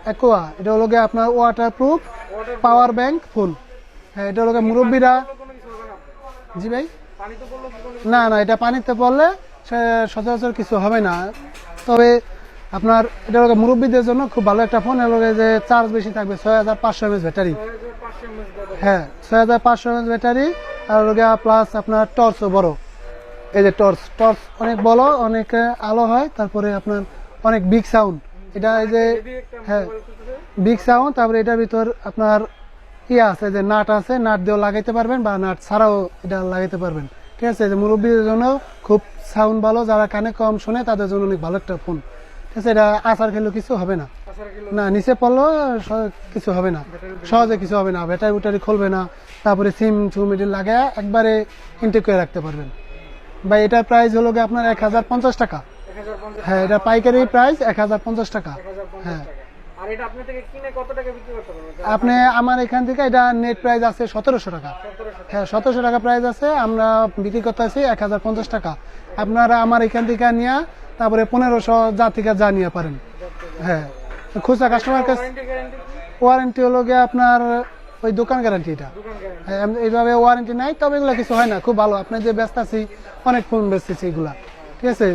Aqua, এটা হলো গিয়ে আপনার ওয়াটার প্রুফ পাওয়ার ব্যাংক ফুল। হ্যাঁ, এটা হলো গিয়ে মুরব্বীরা। জি ভাই, না না, এটা পানিতে পড়লে সচরাচর কিছু হবে না। তবে আপনার এটা হলো মুরব্বীদের জন্য খুব ভালো একটা ফোন। এর লগে যে চার্জ বেশি থাকবে, 6500 mAh ব্যাটারি। হ্যাঁ, 6500 mAh ব্যাটারি। আর হলো গিয়ে প্লাস আপনার টর্চও বড়। এই যে টর্চ অনেক বড়, অনেক আলো হয়। তারপরে আপনার অনেক বিগ সাউন্ড, এটা এই যে হ্যাঁ বিগ সাউন্ড। তারপরে এটার ভিতর আপনার ইয়ে আছে, যে নাট আছে, নাট দিয়েও লাগাইতে পারবেন বা নাট ছাড়াও এটা লাগাইতে পারবেন। ঠিক আছে, যে মুরব্বীদের জন্য খুব সাউন্ড ভালো, যারা কানে কম শোনে তাদের জন্য অনেক ভালো একটা ফোন। ঠিক আছে, এটা আসার খেলেও কিছু হবে না, না নিচে পড়লেও কিছু হবে না, সহজে কিছু হবে না, ব্যাটারি বুটারি খুলবে না। তারপরে সিম সুম এটি লাগায় একবারে ইনটেক করে রাখতে পারবেন। ভাই এটার প্রাইস হলো গিয়ে আপনার 1050 টাকা। হ্যাঁ, এটা পাইকারি প্রাইস 1050 টাকা। হ্যাঁ, আপনি আমার এখান থেকে এটা নেট প্রাইস আছে 1700 টাকা। হ্যাঁ, 1700 টাকা প্রাইস আছে, আমরা বিক্রি করতে আছি 1050 টাকা। আপনারা আমার এখান থেকে নিয়ে তারপরে 1500 যা থেকে যা নিয়ে পারেন। হ্যাঁ, খুচরা কাস্টমার কাছে ওয়ারেন্টি হলো গিয়ে আপনার ওই দোকান গ্যারান্টি। এটা এইভাবে ওয়ারেন্টি নাই, তবে এগুলো কিছু হয় না, খুব ভালো। আপনার যে ব্যস্ত আছি, অনেক ফোন বেচতেছি এগুলা। ঠিক আছে।